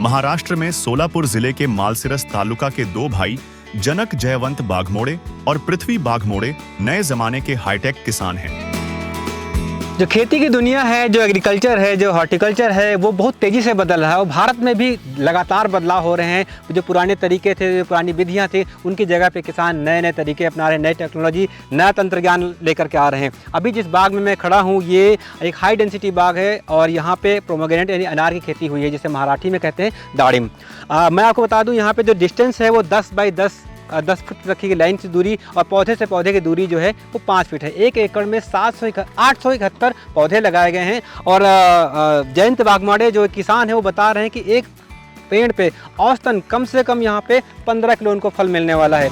महाराष्ट्र में सोलापुर जिले के मालसिरस तालुका के दो भाई जनक जयवंत बाघमोड़े और पृथ्वी बाघमोड़े नए जमाने के हाईटेक किसान हैं। जो खेती की दुनिया है, जो एग्रीकल्चर है, जो हॉर्टिकल्चर है, वो बहुत तेज़ी से बदल रहा है और भारत में भी लगातार बदलाव हो रहे हैं। जो पुराने तरीके थे, जो पुरानी विधियां थी, उनकी जगह पे किसान नए नए तरीके अपना रहे हैं, नई टेक्नोलॉजी, नया तंत्र ज्ञान लेकर के आ रहे हैं। अभी जिस बाग में मैं खड़ा हूँ, ये एक हाई डेंसिटी बाग है और यहाँ पे प्रोमोग्रेनेट यानी अनार की खेती हुई है, जिसे मराठी में कहते हैं दाड़िम। मैं आपको बता दूँ, यहाँ पर जो डिस्टेंस है वो 10 बाई 10 फुट रखी गई लाइन से दूरी, और पौधे से पौधे की दूरी जो है वो 5 फीट है। 1 एकड़ में 871 पौधे लगाए गए हैं। और जयंत बाघमोड़े जो किसान है वो बता रहे हैं कि एक पेड़ पे औसतन कम से कम यहाँ पे 15 किलो उनको फल मिलने वाला है।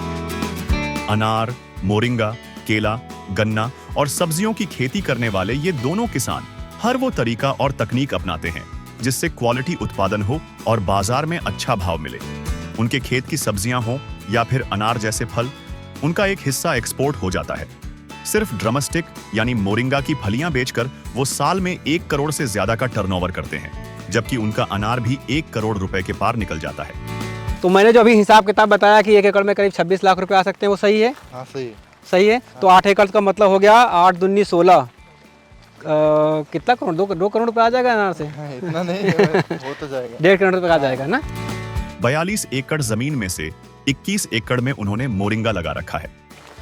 अनार, मोरिंगा, केला, गन्ना और सब्जियों की खेती करने वाले ये दोनों किसान हर वो तरीका और तकनीक अपनाते हैं जिससे क्वालिटी उत्पादन हो और बाजार में अच्छा भाव मिले। उनके खेत की सब्जियां हो या फिर अनार जैसे फल, उनका एक हिस्सा एक्सपोर्ट हो जाता है। सिर्फ ड्रमस्टिक यानी मोरिंगा की फलियां बेचकर वो साल में 1 करोड़ से ज्यादा का टर्नओवर करते हैं, जबकि उनका अनार भी 1 करोड़ रुपए के पार निकल जाता है। तो मैंने जो अभी हिसाब किताब बताया कि 1 एकड़ में करीब 26 लाख रुपए आ सकते हैं, वो सही है? हाँ, सही है। सही है। तो 8 एकड़ का मतलब हो गया 8 दूनी 16, कितना करोड़? 2 करोड़ रुपए आ जाएगा अनार से? हाँ, इतना नहीं हो तो जाएगा। 1.5 करोड़ रुपए आ जाएगा ना। 42 एकड़ जमीन में से 21 एकड़ में उन्होंने मोरिंगा लगा रखा है।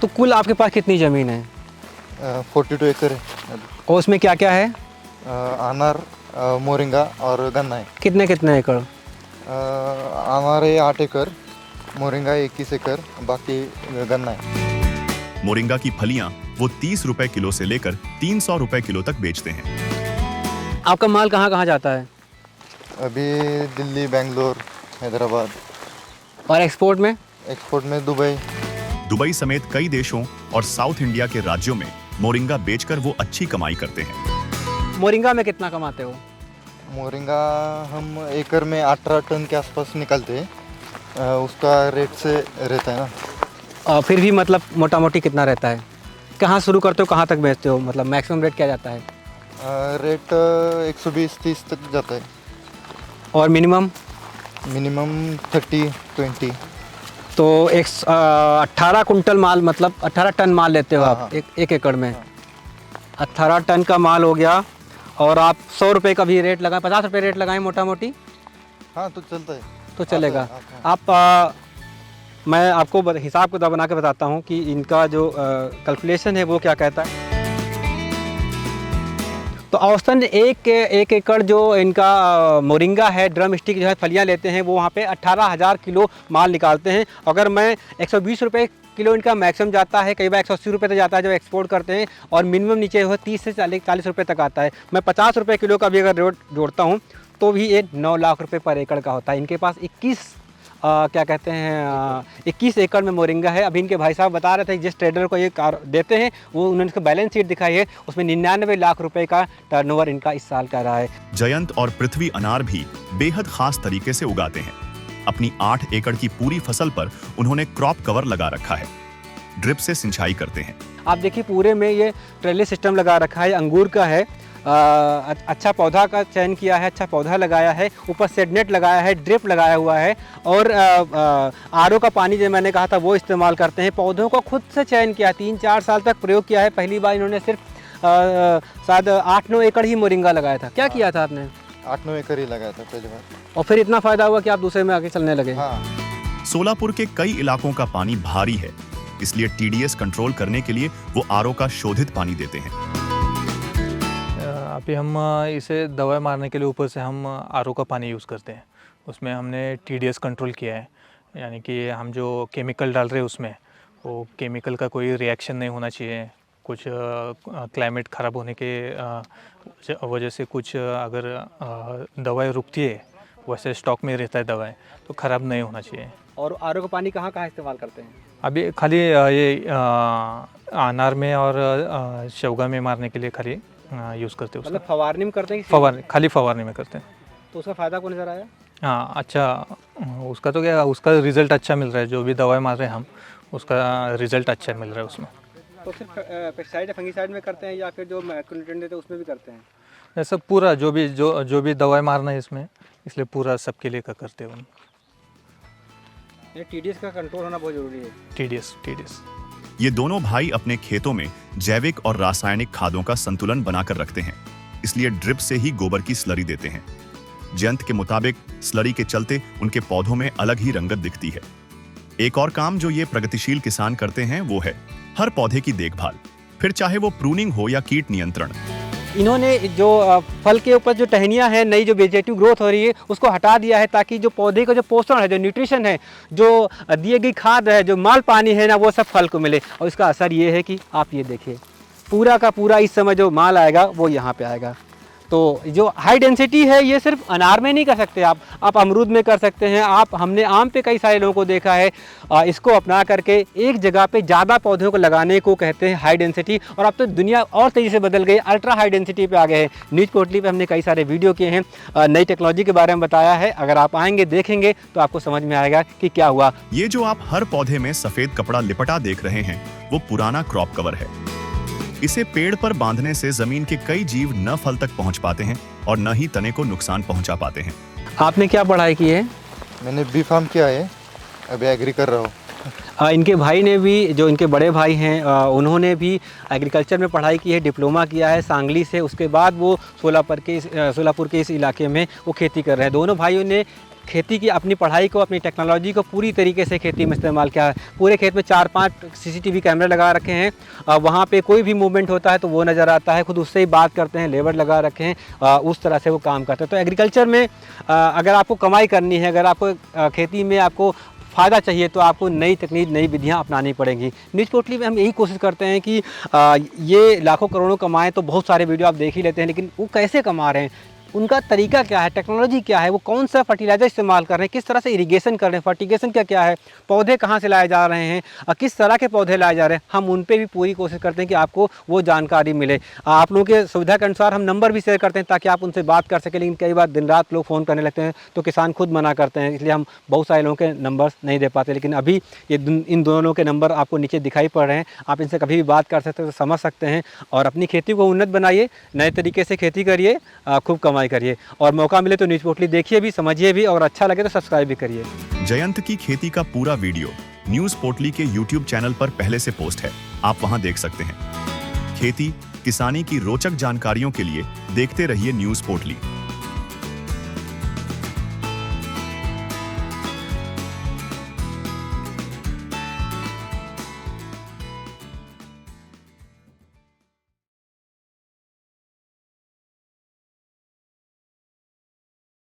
तो कुल आपके पास कितनी जमीन है? 42 एकड़ है। और उसमें क्या क्या है? अनार, मोरिंगा और गन्ना है। कितने कितने एकड़? अनार है 8 एकड़, मोरिंगा 21 एकड़, बाकी गन्ना है। मोरिंगा की फलियां वो 30 रुपए किलो से लेकर 300 रुपए किलो तक बेचते हैं। आपका माल कहाँ कहाँ जाता है? अभी दिल्ली, बेंगलोर, हैदराबाद। और एक्सपोर्ट में? एक्सपोर्ट में दुबई समेत कई देशों और साउथ इंडिया के राज्यों में मोरिंगा बेचकर वो अच्छी कमाई करते हैं। मोरिंगा में कितना कमाते हो? मोरिंगा हम एकड़ में 18 टन के आसपास निकलते हैं। उसका रेट से रहता है ना। फिर भी मतलब मोटा मोटी कितना रहता है? कहाँ शुरू करते हो, कहाँ तक बेचते हो? मतलब मैक्सिमम रेट क्या जाता है? रेट 120-30 तक जाता है। और मिनिमम? मिनिमम 30-20। तो 18 कुंटल माल, मतलब 18 टन माल लेते हो आप एक एकड़ में? 18 टन का माल हो गया। और आप 100 रुपये का भी रेट लगाएं, 50 रुपये रेट लगाएं मोटा मोटी? हाँ, तो चलता है। तो चलेगा। आप मैं आपको हिसाब किताब बना के बताता हूँ कि इनका जो कैलकुलेशन है वो क्या कहता है। तो औसतन एक एकड़ जो इनका मोरिंगा है, ड्रम स्टिक जो है फलियाँ लेते हैं, वो वहाँ पे 18,000 किलो माल निकालते हैं। अगर मैं 120 रुपये किलो इनका मैक्सिमम जाता है, कई बार 180 रुपये तक जाता है जो एक्सपोर्ट करते हैं, और मिनिमम नीचे हो 30 से 40 रुपये तक आता है। मैं 50 रुपये किलो का भी अगर रेट जोड़ता हूँ तो भी ये 9 लाख रुपये पर एकड़ का होता है। इनके पास 21 एकड़ में मोरिंगा है। अभी इनके भाई साहब बता रहे थे जिस ट्रेडर को ये कार देते हैं वो उन्होंने इसका बैलेंस शीट दिखाई है, उसमें 99 लाख रुपए का टर्नओवर इनका इस साल का रहा है। जयंत और पृथ्वी अनार भी बेहद खास तरीके से उगाते हैं। अपनी 8 एकड़ की पूरी फसल पर उन्होंने क्रॉप कवर लगा रखा है। ड्रिप से सिंचाई करते हैं। आप देखिए पूरे में ये ट्रेली सिस्टम लगा रखा है, अंगूर का है। अच्छा पौधा का चयन किया है, अच्छा पौधा लगाया है, ऊपर सेडनेट लगाया है, ड्रिप लगाया हुआ है, और आरओ का पानी जो मैंने कहा था वो इस्तेमाल करते हैं। पौधों को खुद से चयन किया, 3-4 साल तक प्रयोग किया है। पहली बार इन्होंने सिर्फ शायद 8-9 एकड़ ही मोरिंगा लगाया था। क्या किया था आपने? 8-9 एकड़ ही लगाया था पहली बार। और फिर इतना फायदा हुआ कि आप दूसरे में आगे चलने लगे? हाँ। सोलापुर के कई इलाकों का पानी भारी है, इसलिए टीडीएस कंट्रोल करने के लिए वो आरओ का शोधित पानी देते हैं। अभी हम इसे दवाई मारने के लिए ऊपर से हम आरओ का पानी यूज़ करते हैं। उसमें हमने टीडीएस कंट्रोल किया है, यानी कि हम जो केमिकल डाल रहे हैं उसमें वो केमिकल का कोई रिएक्शन नहीं होना चाहिए। कुछ क्लाइमेट ख़राब होने के वजह से कुछ अगर दवाई रुकती है, वैसे स्टॉक में रहता है दवाई, तो ख़राब नहीं होना चाहिए। और आरओ का पानी कहाँ कहाँ इस्तेमाल करते हैं? अभी खाली ये अनार में और शवगा में मारने के लिए खाली यूज़ करते हैं। मतलब फवारनी में करते हैं? खाली फवारनी में करते हैं। तो उसका फ़ायदा को नज़र आया? हाँ, अच्छा उसका तो क्या, उसका रिज़ल्ट अच्छा मिल रहा है। जो भी दवाई मार रहे हैं हम, उसका रिज़ल्ट अच्छा मिल रहा है उसमें। तो सिर्फ पेस्टिसाइड या फंगिसाइड में करते हैं या फिर जो माइक्रोन्यूट्रिएंट देते हैं उसमें भी करते हैं? ऐसा पूरा जो भी दवाई मारना है इसलिए पूरा सबके लिए का करते हैं हम। टीडीएस का कंट्रोल होना बहुत जरूरी है। टीडीएस ये दोनों भाई अपने खेतों में जैविक और रासायनिक खादों का संतुलन बनाकर रखते हैं, इसलिए ड्रिप से ही गोबर की स्लरी देते हैं। जयंत के मुताबिक स्लरी के चलते उनके पौधों में अलग ही रंगत दिखती है। एक और काम जो ये प्रगतिशील किसान करते हैं वो है हर पौधे की देखभाल, फिर चाहे वो प्रूनिंग हो या कीट नियंत्रण। इन्होंने जो फल के ऊपर जो टहनियाँ हैं, नई जो वेजिटेटिव ग्रोथ हो रही है उसको हटा दिया है, ताकि जो पौधे का जो पोषण है, जो न्यूट्रिशन है, जो दिए गई खाद है, जो माल पानी है ना, वो सब फल को मिले। और इसका असर ये है कि आप ये देखिए, पूरा का पूरा इस समय जो माल आएगा वो यहाँ पे आएगा। तो जो हाई डेंसिटी है ये सिर्फ अनार में नहीं कर सकते आप अमरूद में कर सकते हैं। हमने आम पे कई सारे लोगों को देखा है, इसको अपना करके एक जगह पे ज़्यादा पौधों को लगाने को कहते हैं हाई डेंसिटी। और अब तो दुनिया और तेज़ी से बदल गई, अल्ट्रा हाई डेंसिटी पे आ गए हैं। न्यूज़ पोर्टली पे हमने कई सारे वीडियो किए हैं, नई टेक्नोलॉजी के बारे में बताया है। अगर आप आएंगे देखेंगे तो आपको समझ में आएगा कि क्या हुआ। ये जो आप हर पौधे में सफेद कपड़ा लिपटा देख रहे हैं वो पुराना क्रॉप कवर है। इसे पेड़ पर बांधने से जमीन के कई जीव न फल तक पहुंच पाते हैं और न ही तने को नुकसान पहुंचा पाते हैं। आपने क्या पढ़ाई की है? मैंने बी फार्म किया है, अभी एग्री कर रहा हूँ। इनके भाई ने भी, जो इनके बड़े भाई हैं, उन्होंने भी एग्रीकल्चर में पढ़ाई की है, डिप्लोमा किया है सांगली से। उसके बाद वो सोलापुर के इस इलाके में वो खेती कर रहे हैं। दोनों भाइयों ने खेती की अपनी पढ़ाई को, अपनी टेक्नोलॉजी को पूरी तरीके से खेती में इस्तेमाल किया है। पूरे खेत में 4-5 CCTV कैमरे लगा रखे हैं। वहाँ पे कोई भी मूवमेंट होता है तो वो नज़र आता है, खुद उससे ही बात करते हैं, लेबर लगा रखे हैं, उस तरह से वो काम करते हैं। तो एग्रीकल्चर में अगर आपको कमाई करनी है, अगर आपको खेती में आपको फ़ायदा चाहिए तो आपको नई तकनीक, नई विधियाँ अपनानी पड़ेंगी। न्यूज़ पोर्टली में हम यही कोशिश करते हैं कि ये लाखों करोड़ों कमाएँ, तो बहुत सारे वीडियो आप देख ही लेते हैं, लेकिन वो कैसे कमा रहे हैं, उनका तरीका क्या है, टेक्नोलॉजी क्या है, वो कौन सा फर्टिलाइज़र इस्तेमाल कर रहे हैं, किस तरह से इरिगेशन कर रहे हैं, फर्टिगेशन क्या है, पौधे कहाँ से लाए जा रहे हैं और किस तरह के पौधे लाए जा रहे हैं, हम उन पे भी पूरी कोशिश करते हैं कि आपको वो जानकारी मिले। आप लोगों के सुविधा के अनुसार हम नंबर भी शेयर करते हैं ताकि आप उनसे बात कर सकें। लेकिन कई बार दिन रात लोग फ़ोन करने लगते हैं तो किसान खुद मना करते हैं, इसलिए हम बहुत सारे लोगों के नंबर नहीं दे पाते। लेकिन अभी इन दोनों के नंबर आपको नीचे दिखाई पड़ रहे हैं, आप इनसे कभी भी बात कर सकते हैं, तो समझ सकते हैं। और अपनी खेती को उन्नत बनाइए, नए तरीके से खेती करिए, खूब कमाई करिए। और मौका मिले तो न्यूज़ पोर्टली देखिए भी, समझिए भी, और अच्छा लगे तो सब्सक्राइब भी करिए। जयंत की खेती का पूरा वीडियो न्यूज़ पोर्टली के YouTube चैनल पर पहले से पोस्ट है, आप वहां देख सकते हैं। खेती किसानी की रोचक जानकारियों के लिए देखते रहिए न्यूज़ पोर्टली।